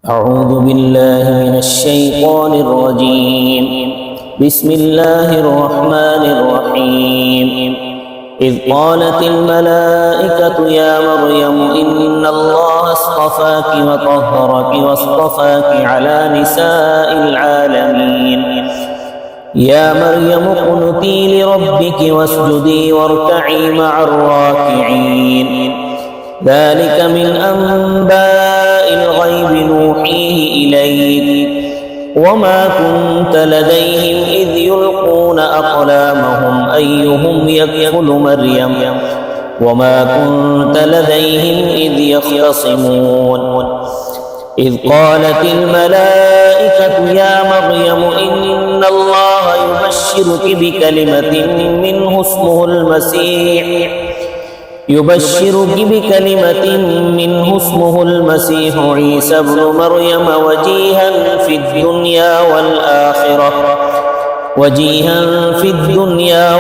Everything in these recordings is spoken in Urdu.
أعوذ بالله من الشيطان الرجيم. بسم الله الرحمن الرحيم. إذ قالت الملائكة يا مريم إن الله اصطفاك وطهرك واصطفاك على نساء العالمين. يا مريم اقنتي لربك واسجدي واركعي مع الراكعين. ذلك من أنباء الغيب نوحيه إليك وما كنت لديهم إذ يلقون أقلامهم أيهم يكفل مريم وما كنت لديهم إذ يختصمون. إذ قالت الملائكة يا مريم إن الله يبشرك بكلمة منه اسمه المسيح عيسى ابن مريم وجيها في الدنيا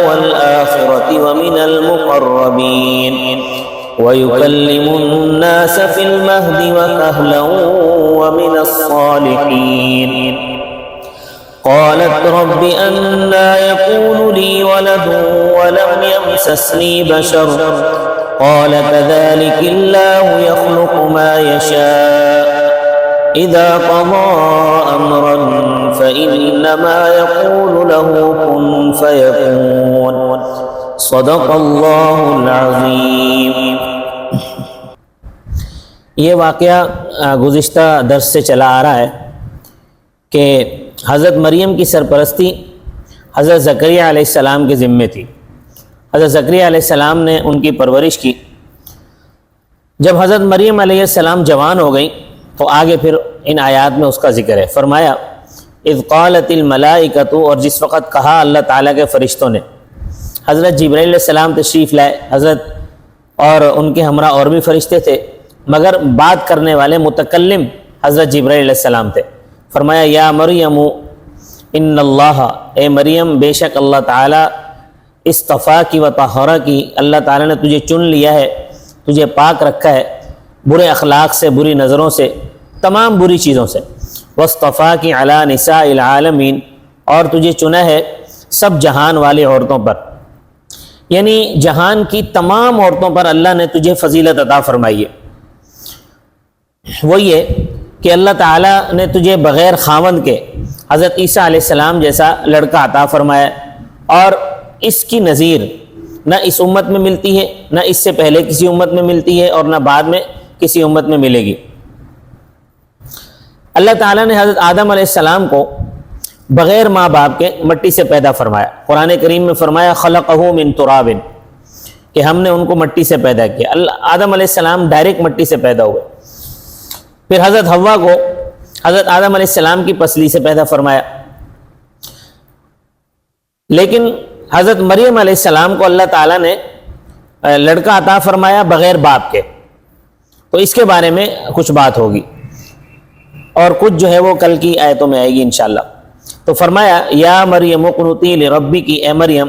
والآخرة ومن المقربين ويكلم الناس في المهد وكهلا ومن الصالحين. قالت رب أنى يكون لي ولد ولم يمسسني بشر قال كذلك الله يخلق ما يشاء إذا قضى أمرا فإنما يقول له كن فيكون. صدق اللہ العظیم. یہ واقعہ گزشتہ درس سے چلا آ رہا ہے کہ حضرت مریم کی سرپرستی حضرت زکریا علیہ السلام کے ذمے تھی. حضرت زکریا علیہ السلام نے ان کی پرورش کی. جب حضرت مریم علیہ السلام جوان ہو گئیں تو آگے پھر ان آیات میں اس کا ذکر ہے. فرمایا اذ قالت الملائکۃ، اور جس وقت کہا اللہ تعالیٰ کے فرشتوں نے. حضرت جبرائیل علیہ السلام تشریف لائے، حضرت اور ان کے ہمراہ اور بھی فرشتے تھے، مگر بات کرنے والے متکلم حضرت جبرائیل علیہ السلام تھے. فرمایا یا مریم ان اللہ، اے مریم بے شک اللہ تعالیٰ اصطفاکی و طہرکی، اللہ تعالیٰ نے تجھے چن لیا ہے، تجھے پاک رکھا ہے برے اخلاق سے، بری نظروں سے، تمام بری چیزوں سے. واصطفاکی علی نساء العالمین، اور تجھے چنا ہے سب جہان والی عورتوں پر، یعنی جہان کی تمام عورتوں پر اللہ نے تجھے فضیلت عطا فرمائی ہے. وہ یہ کہ اللہ تعالیٰ نے تجھے بغیر خاوند کے حضرت عیسیٰ علیہ السلام جیسا لڑکا عطا فرمایا، اور اس کی نظیر نہ اس امت میں ملتی ہے، نہ اس سے پہلے کسی امت میں ملتی ہے، اور نہ بعد میں کسی امت میں ملے گی. اللہ تعالیٰ نے حضرت آدم علیہ السلام کو بغیر ماں باپ کے مٹی سے پیدا فرمایا. قرآن کریم میں فرمایا خلقہ من تراب، کہ ہم نے ان کو مٹی سے پیدا کیا. آدم علیہ السلام ڈائریکٹ مٹی سے پیدا ہوئے. پھر حضرت حوا کو حضرت آدم علیہ السلام کی پسلی سے پیدا فرمایا. لیکن حضرت مریم علیہ السلام کو اللہ تعالیٰ نے لڑکا عطا فرمایا بغیر باپ کے. تو اس کے بارے میں کچھ بات ہوگی، اور کچھ جو ہے وہ کل کی آیتوں میں آئے گی انشاءاللہ. تو فرمایا یا مریم اقنتی لربی کی، اے مریم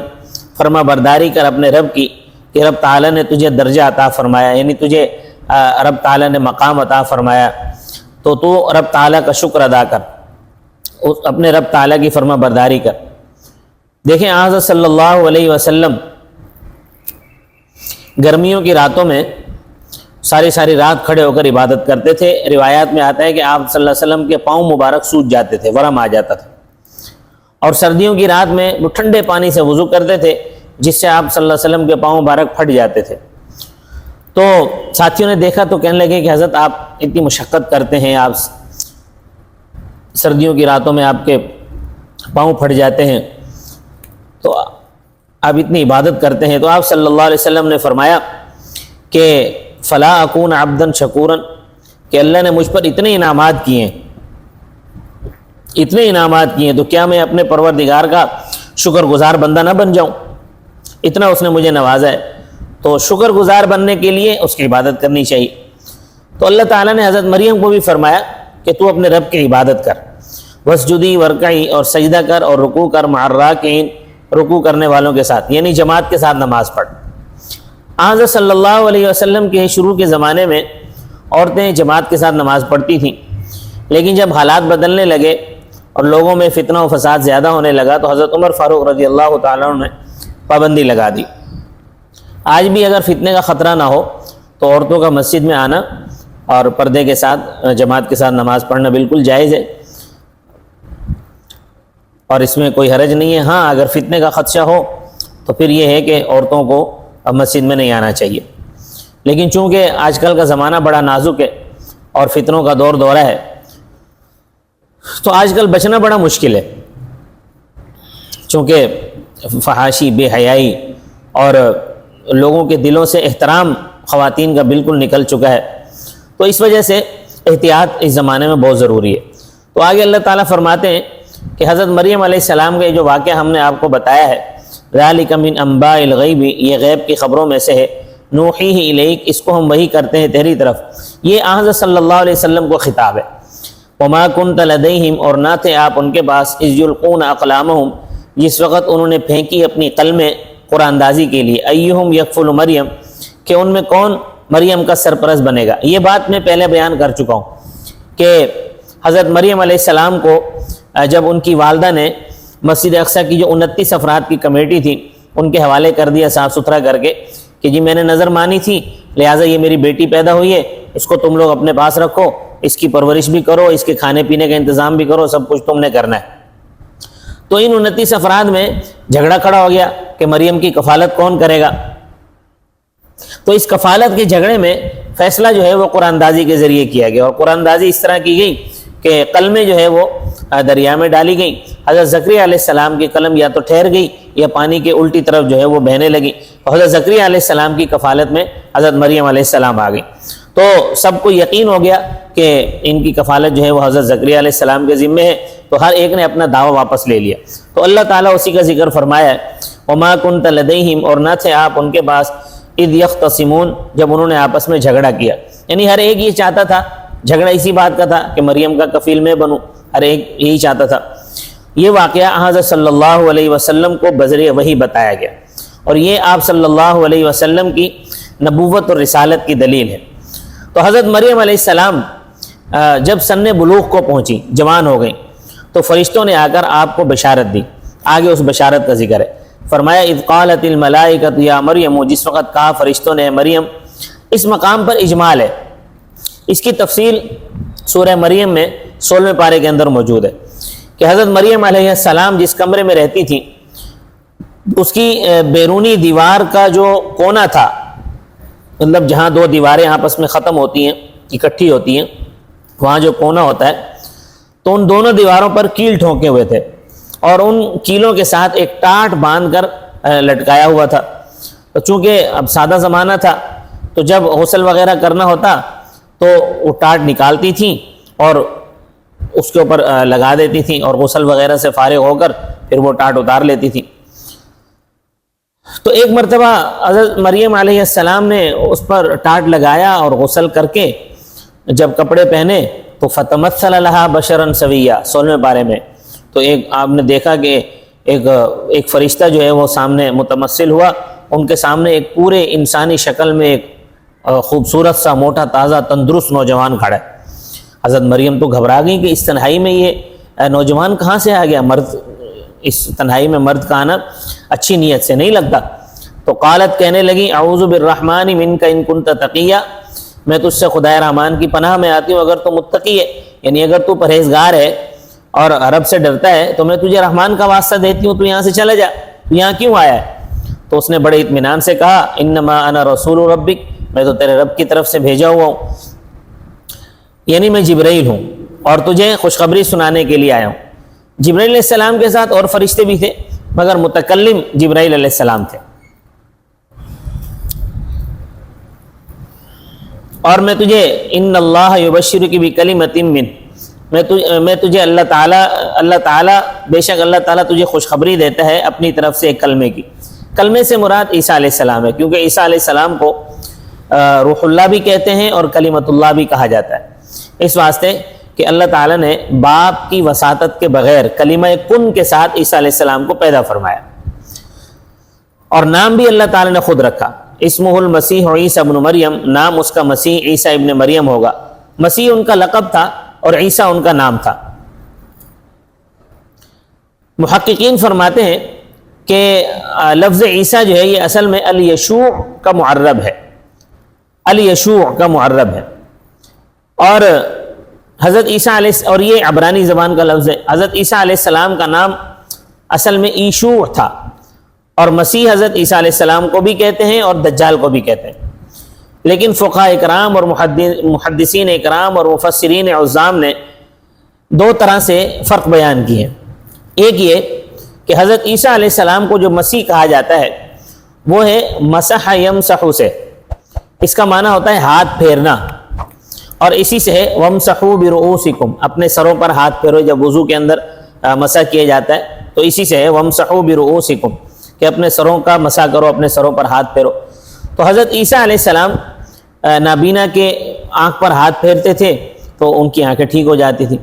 فرما برداری کر اپنے رب کی، کہ رب تعالیٰ نے تجھے درجہ عطا فرمایا، یعنی تجھے رب تعالیٰ نے مقام عطا فرمایا، تو تو رب تعالیٰ کا شکر ادا کر، اپنے رب تعالیٰ کی فرما برداری کر. دیکھیں حضرت صلی اللہ علیہ وسلم گرمیوں کی راتوں میں ساری رات کھڑے ہو کر عبادت کرتے تھے. روایات میں آتا ہے کہ آپ صلی اللہ علیہ وسلم کے پاؤں مبارک سوج جاتے تھے، ورم آ جاتا تھا. اور سردیوں کی رات میں وہ ٹھنڈے پانی سے وضو کرتے تھے، جس سے آپ صلی اللہ علیہ وسلم کے پاؤں مبارک پھٹ جاتے تھے. تو ساتھیوں نے دیکھا تو کہنے لگے کہ حضرت آپ اتنی مشقت کرتے ہیں، آپ سردیوں کی راتوں میں آپ کے پاؤں پھٹ جاتے ہیں، تو آپ اتنی عبادت کرتے ہیں. تو آپ صلی اللہ علیہ وسلم نے فرمایا کہ فلا اکون عبدا شکورا، کہ اللہ نے مجھ پر اتنے انعامات کیے ہیں تو کیا میں اپنے پروردگار کا شکر گزار بندہ نہ بن جاؤں؟ اتنا اس نے مجھے نوازا ہے، تو شکر گزار بننے کے لیے اس کی عبادت کرنی چاہیے. تو اللہ تعالیٰ نے حضرت مریم کو بھی فرمایا کہ تو اپنے رب کی عبادت کر، وسجدی ورکعی، اور سجدہ کر اور رکوع کر، مع الراکعین، رکوع کرنے والوں کے ساتھ، یعنی جماعت کے ساتھ نماز پڑھ. حضرت صلی اللہ علیہ وسلم کے شروع کے زمانے میں عورتیں جماعت کے ساتھ نماز پڑھتی تھیں، لیکن جب حالات بدلنے لگے اور لوگوں میں فتنہ و فساد زیادہ ہونے لگا تو حضرت عمر فاروق رضی اللہ تعالیٰ عنہ نے پابندی لگا دی۔ آج بھی اگر فتنے کا خطرہ نہ ہو تو عورتوں کا مسجد میں آنا اور پردے کے ساتھ جماعت کے ساتھ نماز پڑھنا بالکل جائز ہے اور اس میں کوئی حرج نہیں ہے۔ ہاں اگر فتنے کا خدشہ ہو تو پھر یہ ہے کہ عورتوں کو مسجد میں نہیں آنا چاہیے، لیکن چونکہ آج کل کا زمانہ بڑا نازک ہے اور فتنوں کا دورہ ہے تو آج کل بچنا بڑا مشکل ہے، چونکہ فحاشی، بے حیائی اور لوگوں کے دلوں سے احترام خواتین کا بالکل نکل چکا ہے، تو اس وجہ سے احتیاط اس زمانے میں بہت ضروری ہے۔ تو آگے اللہ تعالیٰ فرماتے ہیں کہ حضرت مریم علیہ السلام کا یہ جو واقعہ ہم نے آپ کو بتایا ہے، ذالک من انباء الغیب، یہ غیب کی خبروں میں سے ہے، نوحیہ الیک، اس کو ہم وحی کرتے ہیں تیری طرف، یہ حضرت صلی اللہ علیہ وسلم کو خطاب ہے۔ وما کنت لدیہم، اور نہ تھے آپ ان کے پاس، اذ یلقون اقلامہم، جس وقت انہوں نے پھینکی اپنی قلمیں قرآن اندازی کے لیے، ایہم یکفل مریم، کہ ان میں کون مریم کا سرپرست بنے گا۔ یہ بات میں پہلے بیان کر چکا ہوں کہ حضرت مریم علیہ السلام کو جب ان کی والدہ نے مسجد اقصیٰ کی جو 29 افراد کی کمیٹی تھی ان کے حوالے کر دیا صاف ستھرا کر کے کہ جی میں نے نظر مانی تھی، لہٰذا یہ میری بیٹی پیدا ہوئی ہے، اس کو تم لوگ اپنے پاس رکھو، اس کی پرورش بھی کرو، اس کے کھانے پینے کا انتظام بھی کرو، سب کچھ تم نے کرنا ہے۔ تو ان 29 افراد میں جھگڑا کھڑا ہو گیا کہ مریم کی کفالت کون کرے گا۔ تو اس کفالت کے جھگڑے میں فیصلہ جو ہے وہ قرآن اندازی کے ذریعے کیا گیا، اور قرآن اندازی اس طرح کی گئی کہ قلمیں جو ہے وہ دریا میں ڈالی گئیں۔ حضرت زکریا علیہ السلام کی قلم یا تو ٹھہر گئی یا پانی کے الٹی طرف جو ہے وہ بہنے لگی، تو حضرت زکریا علیہ السلام کی کفالت میں حضرت مریم علیہ السلام آ گئی۔ تو سب کو یقین ہو گیا کہ ان کی کفالت جو ہے وہ حضرت زکریا علیہ السلام کے ذمے ہے، تو ہر ایک نے اپنا دعویٰ واپس لے لیا۔ تو اللہ تعالیٰ اسی کا ذکر فرمایا ہے، وما کنت لدیہم، اور نہ تھے آپ ان کے پاس، اذ یختصمون، جب انہوں نے آپس میں جھگڑا کیا، یعنی ہر ایک یہ چاہتا تھا، جھگڑا اسی بات کا تھا کہ مریم کا کفیل میں بنوں، ہر ایک یہی چاہتا تھا۔ یہ واقعہ حضرت صلی اللہ علیہ وسلم کو بذریعہ وحی بتایا گیا، اور یہ آپ صلی اللہ علیہ وسلم کی نبوت اور رسالت کی دلیل ہے۔ تو حضرت مریم علیہ السلام جب سن بلوغ کو پہنچی، جوان ہو گئیں، تو فرشتوں نے آ کر آپ کو بشارت دی۔ آگے اس بشارت کا ذکر ہے، فرمایا اذ قالت الملائکۃ یا مریم، جس وقت کہا فرشتوں نے مریم۔ اس مقام پر اجمال ہے، اس کی تفصیل سورہ مریم میں 16ویں پارے کے اندر موجود ہے کہ حضرت مریم علیہ السلام جس کمرے میں رہتی تھی اس کی بیرونی دیوار کا جو کونا تھا، مطلب جہاں دو دیواریں آپس میں ختم ہوتی ہیں، اکٹھی ہوتی ہیں، وہاں جو کونا ہوتا ہے، تو ان دونوں دیواروں پر کیل ٹھونکے ہوئے تھے، اور ان کیلوں کے ساتھ ایک ٹاٹ باندھ کر لٹکایا ہوا تھا۔ تو چونکہ اب سادہ زمانہ تھا تو جب غسل وغیرہ کرنا ہوتا تو وہ ٹاٹ نکالتی تھیں اور اس کے اوپر لگا دیتی تھیں، اور غسل وغیرہ سے فارغ ہو کر پھر وہ ٹاٹ اتار لیتی تھیں۔ تو ایک مرتبہ حضرت مریم علیہ السلام نے اس پر ٹاٹ لگایا اور غسل کر کے جب کپڑے پہنے تو فتمثل لها بشرا سویا، 16ویں پارے میں، تو ایک آپ نے دیکھا کہ ایک فرشتہ جو ہے وہ سامنے متمثل ہوا، ان کے سامنے ایک پورے انسانی شکل میں ایک خوبصورت سا موٹا تازہ تندرست نوجوان کھڑا ہے۔ حضرت مریم تو گھبرا گئی کہ اس تنہائی میں یہ نوجوان کہاں سے آ گیا، مرد اس تنہائی میں مرد کا آنا اچھی نیت سے نہیں لگتا۔ تو قالت، کہنے لگی، اعوذ بالرحمن منک ان کنت تقیا، میں تجھ سے خدائے رحمان کی پناہ میں آتی ہوں اگر تو متقی ہے، یعنی اگر تو پرہیزگار ہے اور رب سے ڈرتا ہے تو میں تجھے رحمان کا واسطہ دیتی ہوں، تو یہاں سے چلا جا، تو یہاں کیوں آیا ہے؟ تو اس نے بڑے اطمینان سے کہا، انما انا رسول ربک، میں تو تیرے رب کی طرف سے بھیجا ہوا ہوں، یعنی میں جبرائیل ہوں اور تجھے خوشخبری سنانے کے لیے آیا ہوں۔ جبرائیل علیہ السلام کے ساتھ اور فرشتے بھی تھے، مگر متکلم جبرائیل علیہ السلام تھے۔ اور میں تجھے ان اللہ یبشرک بکلمۃ من، میں تجھے اللہ تعالیٰ بے شک اللہ تعالیٰ تجھے خوشخبری دیتا ہے اپنی طرف سے ایک کلمے کی۔ کلمے سے مراد عیسیٰ علیہ السلام ہے، کیونکہ عیسیٰ علیہ السلام کو روح اللہ بھی کہتے ہیں اور کلمۃ اللہ بھی کہا جاتا ہے، اس واسطے کہ اللہ تعالیٰ نے باپ کی وساطت کے بغیر کلمہ کن کے ساتھ عیسیٰ علیہ السلام کو پیدا فرمایا، اور نام بھی اللہ تعالیٰ نے خود رکھا، اسمہ المسیح عیسیٰ ابن مریم، نام اس کا مسیح عیسیٰ ابن مریم ہوگا۔ مسیح ان کا لقب تھا، اور عیسیٰ ان کا نام تھا۔ محققین فرماتے ہیں کہ لفظ عیسیٰ جو ہے یہ اصل میں الیشوع کا معرب ہے، الیشوع کا معرب ہے، اور حضرت عیسیٰ علیہ، اور یہ عبرانی زبان کا لفظ ہے۔ حضرت عیسیٰ علیہ السلام کا نام اصل میں ایشوع تھا، اور مسیح حضرت عیسیٰ علیہ السلام کو بھی کہتے ہیں اور دجال کو بھی کہتے ہیں، لیکن فقہاء اکرام اور محدثین اکرام اور مفسرین عظام نے دو طرح سے فرق بیان کیے ہیں۔ ایک یہ کہ حضرت عیسیٰ علیہ السلام کو جو مسیح کہا جاتا ہے وہ ہے مسح یمسح سے، اس کا معنی ہوتا ہے ہاتھ پھیرنا، اور اسی سے ہے وامسحوا برؤوسکم، اپنے سروں پر ہاتھ پھیرو، جب وضو کے اندر مسح کیا جاتا ہے تو اسی سے ہے وامسحوا برؤوسکم، کہ اپنے سروں کا مسح کرو، اپنے سروں پر ہاتھ پھیرو۔ تو حضرت عیسیٰ علیہ السلام نابینا کے آنکھ پر ہاتھ پھیرتے تھے تو ان کی آنکھیں ٹھیک ہو جاتی تھی،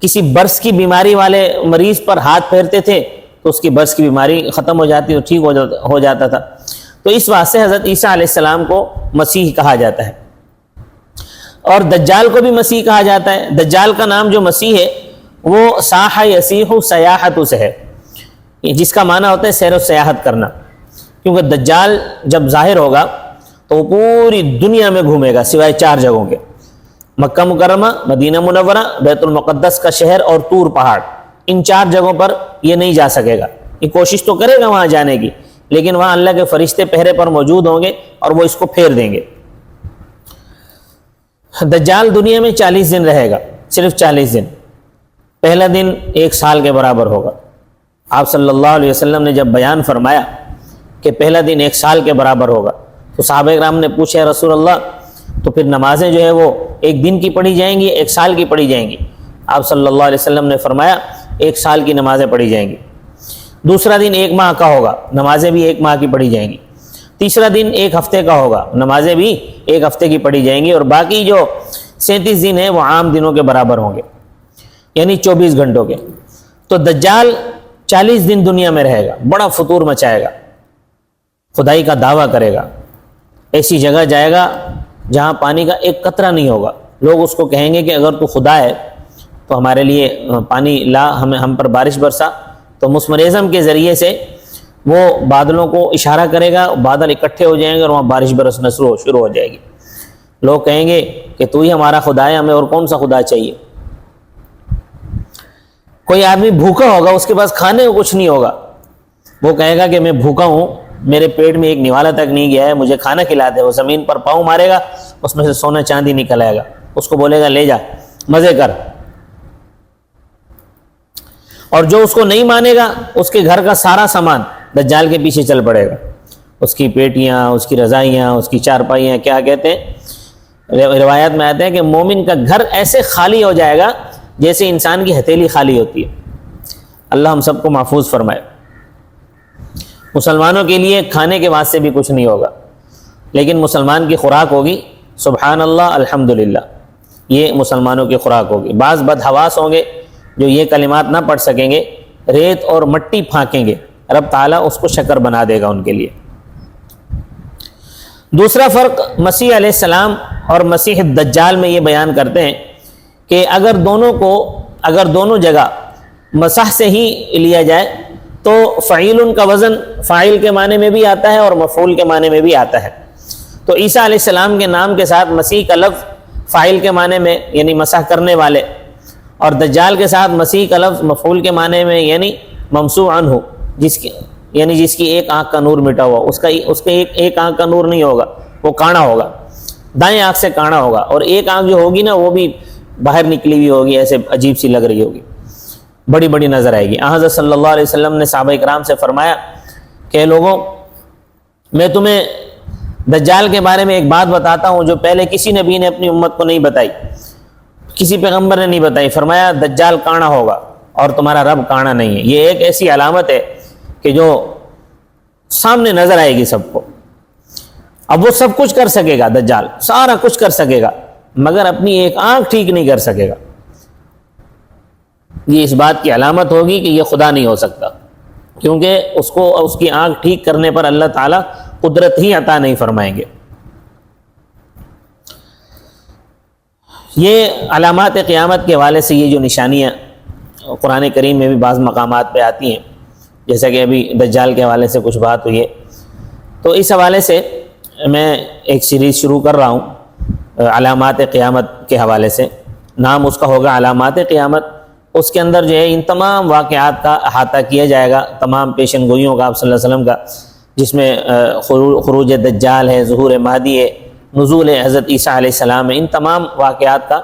کسی برس کی بیماری والے مریض پر ہاتھ پھیرتے تھے تو اس کی برس کی بیماری ختم ہو جاتی اور ٹھیک ہو جاتا تھا۔ تو اس واسطے حضرت عیسیٰ علیہ السلام کو مسیح کہا جاتا ہے، اور دجال کو بھی مسیح کہا جاتا ہے۔ دجال کا نام جو مسیح ہے وہ صاح یصیح سیاحت سے ہے، جس کا معنی ہوتا ہے سیر و سیاحت کرنا، کیونکہ دجال جب ظاہر ہوگا تو وہ پوری دنیا میں گھومے گا سوائے 4 جگہوں کے، مکہ مکرمہ، مدینہ منورہ، بیت المقدس کا شہر اور طور پہاڑ، ان 4 جگہوں پر یہ نہیں جا سکے گا۔ یہ کوشش تو کرے گا وہاں جانے کی، لیکن وہاں اللہ کے فرشتے پہرے پر موجود ہوں گے اور وہ اس کو پھیر دیں گے۔ دجال دنیا میں 40 دن رہے گا، صرف 40 دن۔ پہلا دن 1 سال کے برابر ہوگا۔ آپ صلی اللہ علیہ وسلم نے جب بیان فرمایا کہ پہلا دن 1 سال کے برابر ہوگا تو صحابہ کرام نے پوچھا رسول اللہ تو پھر نمازیں جو ہے وہ 1 دن کی پڑھی جائیں گی، 1 سال کی پڑھی جائیں گی؟ آپ صلی اللہ علیہ وسلم نے فرمایا 1 سال کی نمازیں پڑھی جائیں گی۔ دوسرا دن 1 ماہ کا ہوگا، نمازیں بھی 1 ماہ کی پڑھی جائیں گی۔ تیسرا دن 1 ہفتے کا ہوگا، نمازیں بھی 1 ہفتے کی پڑھی جائیں گی، اور باقی جو 37 دن ہیں وہ عام دنوں کے برابر ہوں گے، یعنی 24 گھنٹوں کے۔ تو دجال 40 دن دنیا میں رہے گا، بڑا فطور مچائے گا، خدائی کا دعویٰ کرے گا، ایسی جگہ جائے گا جہاں پانی کا ایک قطرہ نہیں ہوگا۔ لوگ اس کو کہیں گے کہ اگر تو خدا ہے تو ہمارے لیے پانی لا، ہم پر بارش برسا۔ تو مسمرزم کے ذریعے سے وہ بادلوں کو اشارہ کرے گا، بادل اکٹھے ہو جائیں گے اور وہاں بارش برسنا شروع ہو جائے گی۔ لوگ کہیں گے کہ تو ہی ہمارا خدا ہے، ہمیں اور کون سا خدا چاہیے؟ کوئی آدمی بھوکا ہوگا، اس کے پاس کھانے کو کچھ نہیں ہوگا، وہ کہے گا کہ میں بھوکا ہوں، میرے پیٹ میں ایک نوالا تک نہیں گیا ہے، مجھے کھانا کھلا دے۔ وہ زمین پر پاؤں مارے گا، اس میں سے سونا چاندی نکل آئے گا، اس کو بولے گا لے جا مزے کر۔ اور جو اس کو نہیں مانے گا اس کے گھر کا سارا سامان دجال کے پیچھے چل پڑے گا، اس کی پیٹیاں، اس کی رضائیاں، اس کی چارپائیاں، کیا کہتے ہیں، روایات میں آتے ہیں کہ مومن کا گھر ایسے خالی ہو جائے گا جیسے انسان کی ہتھیلی خالی ہوتی ہے۔ اللہ ہم سب کو محفوظ فرمائے۔ مسلمانوں کے لیے کھانے کے واسطے بھی کچھ نہیں ہوگا، لیکن مسلمان کی خوراک ہوگی سبحان اللہ الحمدللہ، یہ مسلمانوں کی خوراک ہوگی۔ بعض بدحواس ہوں گے جو یہ کلمات نہ پڑھ سکیں گے، ریت اور مٹی پھانکیں گے، رب تعالیٰ اس کو شکر بنا دے گا ان کے لیے۔ دوسرا فرق مسیح علیہ السلام اور مسیح الدجال میں یہ بیان کرتے ہیں کہ اگر دونوں جگہ مسح سے ہی لیا جائے تو فعیل کا وزن فاعل کے معنی میں بھی آتا ہے اور مفعول کے معنی میں بھی آتا ہے۔ تو عیسیٰ علیہ السلام کے نام کے ساتھ مسیح کا لفظ فاعل کے معنی میں یعنی مسح کرنے والے، اور دجال کے ساتھ مسیح کا لفظ مفعول کے معنی میں یعنی ممسوح عنہ، جس کی ایک آنکھ کا نور مٹا ہوا، اس کے ایک آنکھ کا نور نہیں ہوگا، وہ کانا ہوگا، دائیں آنکھ سے کانا ہوگا، اور ایک آنکھ جو ہوگی نا وہ بھی باہر نکلی ہوئی ہوگی، ایسے عجیب سی لگ رہی ہوگی، بڑی بڑی نظر آئے گی۔ حضرت صلی اللہ علیہ وسلم نے صحابہ کرام سے فرمایا کہ لوگوں، میں تمہیں دجال کے بارے میں ایک بات بتاتا ہوں جو پہلے کسی نبی نے اپنی امت کو نہیں بتائی، کسی پیغمبر نے نہیں بتائی۔ فرمایا دجال کانا ہوگا اور تمہارا رب کانا نہیں ہے۔ یہ ایک ایسی علامت ہے کہ جو سامنے نظر آئے گی سب کو۔ اب وہ سب کچھ کر سکے گا، دجال سارا کچھ کر سکے گا، مگر اپنی ایک آنکھ ٹھیک نہیں کر سکے گا۔ یہ اس بات کی علامت ہوگی کہ یہ خدا نہیں ہو سکتا، کیونکہ اس کی آنکھ ٹھیک کرنے پر اللہ تعالیٰ قدرت ہی عطا نہیں فرمائیں گے۔ یہ علامات قیامت کے حوالے سے یہ جو نشانیاں قرآن کریم میں بھی بعض مقامات پہ آتی ہیں، جیسا کہ ابھی دجال کے حوالے سے کچھ بات ہوئی ہے، تو اس حوالے سے میں ایک سیریز شروع کر رہا ہوں علامات قیامت کے حوالے سے، نام اس کا ہوگا علامات قیامت۔ اس کے اندر جو ہے ان تمام واقعات کا احاطہ کیا جائے گا، تمام پیشن گوئیوں کا آپ صلی اللہ علیہ وسلم کا، جس میں خروج دجال ہے، ظہور مہدی ہے، نزول حضرت عیسیٰ علیہ السلام ہے، ان تمام واقعات کا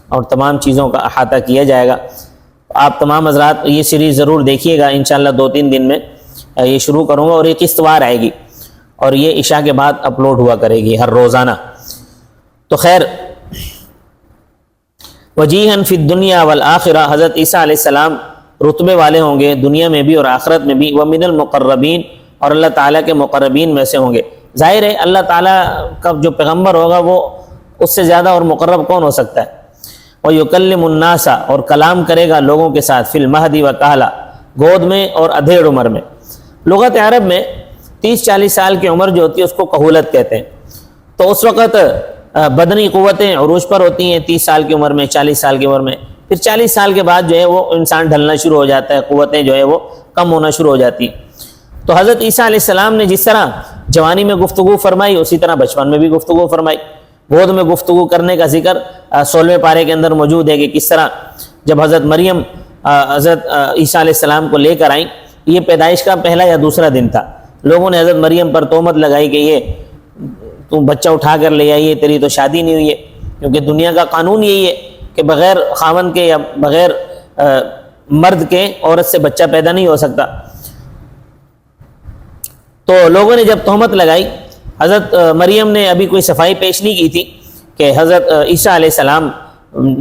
اور تمام چیزوں کا احاطہ کیا جائے گا۔ آپ تمام حضرات یہ سیریز ضرور دیکھیے گا، انشاءاللہ 2-3 دن میں یہ شروع کروں گا، اور یہ قسط وار آئے گی اور یہ عشاء کے بعد اپلوڈ ہوا کرے گی ہر روزانہ۔ تو خیر، وجیہاً فی الدنیا والآخرہ، حضرت عیسیٰ علیہ السلام رتبے والے ہوں گے دنیا میں بھی اور آخرت میں بھی، ومن المقربین، اور اللہ تعالیٰ کے مقربین میں سے ہوں گے۔ ظاہر ہے اللہ تعالیٰ کا جو پیغمبر ہوگا وہ اس سے زیادہ اور مقرب کون ہو سکتا ہے۔ وَيُكَلِّمُ النَّاسَ، اور کلام کرے گا لوگوں کے ساتھ، فی المہدی وکہلا، گود میں اور ادھیڑ عمر میں۔ لغت عرب میں 30-40 سال کی عمر جو ہوتی ہے اس کو کہولت کہتے ہیں، تو اس وقت بدنی قوتیں عروج پر ہوتی ہیں 30 سال کی عمر میں، 40 سال کی عمر میں، پھر 40 سال کے بعد جو ہے وہ انسان ڈھلنا شروع ہو جاتا ہے، قوتیں جو ہے وہ کم ہونا شروع ہو جاتی ہیں۔ تو حضرت عیسیٰ علیہ السلام نے جس طرح جوانی میں گفتگو فرمائی، اسی طرح بچپن میں بھی گفتگو فرمائی۔ گود میں گفتگو کرنے کا ذکر 16ویں پارے کے اندر موجود ہے کہ کس طرح جب حضرت مریم حضرت عیسیٰ علیہ السلام کو لے کر آئیں، یہ پیدائش کا پہلا یا دوسرا دن تھا، لوگوں نے حضرت مریم پر تہمت لگائی کہ یہ تم بچہ اٹھا کر لے آئی ہے، تیری تو شادی نہیں ہوئی ہے، کیونکہ دنیا کا قانون یہی ہے کہ بغیر خاوند کے یا بغیر مرد کے عورت سے بچہ پیدا نہیں ہو سکتا۔ تو لوگوں نے جب تہمت لگائی، حضرت مریم نے ابھی کوئی صفائی پیش نہیں کی تھی کہ حضرت عیسیٰ علیہ السلام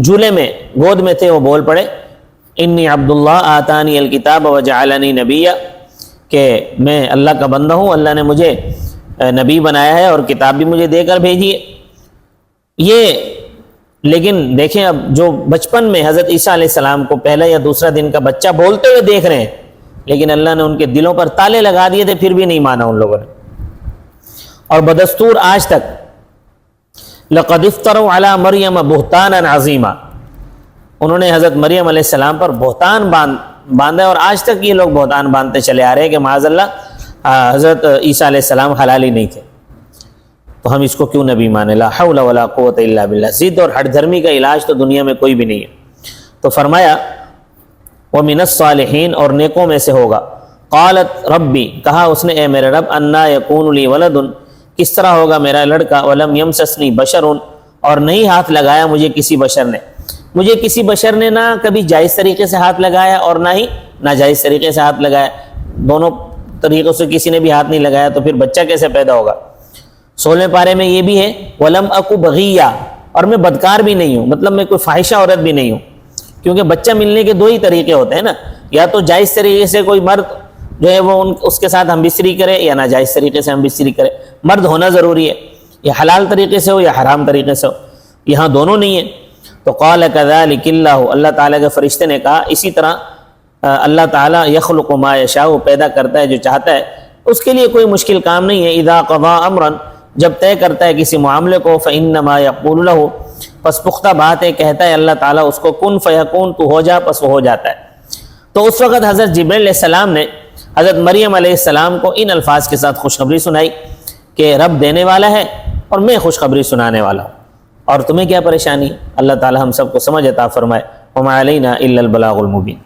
جھولے میں گود میں تھے، وہ بول پڑے انی عبداللہ آتانی الکتاب وجعلنی نبیا، کہ میں اللہ کا بندہ ہوں، اللہ نے مجھے نبی بنایا ہے اور کتاب بھی مجھے دے کر بھیجی ہے۔ یہ لیکن دیکھیں اب جو بچپن میں حضرت عیسیٰ علیہ السلام کو پہلا یا دوسرا دن کا بچہ بولتے ہوئے دیکھ رہے ہیں، لیکن اللہ نے ان کے دلوں پر تالے لگا دیے تھے، پھر بھی نہیں مانا ان لوگوں نے۔ اور بدستور آج تک لقد افتروا علی مریم بہتانا عظیما، انہوں نے حضرت مریم علیہ السلام پر بہتان باندھا، اور آج تک یہ لوگ بہتان باندھتے چلے آ رہے ہیں کہ معاذ اللہ حضرت عیسیٰ علیہ السلام حلال ہی نہیں تھے، تو ہم اس کو کیوں نبی مانے؟ لا حول ولا قوت الا باللہ۔ ضد اور ہٹ دھرمی کا علاج تو دنیا میں کوئی بھی نہیں ہے۔ تو فرمایا وَمِنَ الصَّالِحِينَ، اور نیکوں میں سے ہوگا۔ قالت ربی، کہا اس نے اے میرے رب، انا یکون لی ولد، کس طرح ہوگا میرا لڑکا، ولم یمسسنی بشر، اور نہیں ہاتھ لگایا مجھے کسی بشر نے، مجھے کسی بشر نے نہ کبھی جائز طریقے سے ہاتھ لگایا اور نہ ہی ناجائز طریقے سے ہاتھ لگایا، دونوں طریقوں سے کسی نے بھی ہاتھ نہیں لگایا، تو پھر بچہ کیسے پیدا ہوگا؟ 16ویں پارے میں یہ بھی ہے ولم اکو بغیہ، اور میں بدکار بھی نہیں ہوں، مطلب میں کوئی فاحشہ عورت بھی نہیں ہوں، کیونکہ بچہ ملنے کے 2 ہی طریقے ہوتے ہیں نا، یا تو جائز طریقے سے کوئی مرد جو ہے وہ اس کے ساتھ ہم بستری کرے، یا ناجائز طریقے سے ہم بستری کرے، مرد ہونا ضروری ہے، یا حلال طریقے سے ہو یا حرام طریقے سے ہو، یہاں دونوں نہیں ہیں۔ تو قال کذلک اللہ، اللہ تعالیٰ کے فرشتے نے کہا اسی طرح اللہ تعالیٰ یخلق ما یشاء، پیدا کرتا ہے جو چاہتا ہے، اس کے لیے کوئی مشکل کام نہیں ہے۔ اذا قضا امرا، جب طے کرتا ہے کسی معاملے کو، فانما یقول له، پس پختہ بات ہے کہتا ہے اللہ تعالیٰ اس کو، کن فیکون، تو ہو جا، پس وہ ہو جاتا ہے۔ تو اس وقت حضرت جبریل علیہ السلام نے حضرت مریم علیہ السلام کو ان الفاظ کے ساتھ خوشخبری سنائی کہ رب دینے والا ہے اور میں خوشخبری سنانے والا ہوں، اور تمہیں کیا پریشانی؟ اللہ تعالیٰ ہم سب کو سمجھ عطا فرمائے۔ وما علینا الا البلاغ المبین۔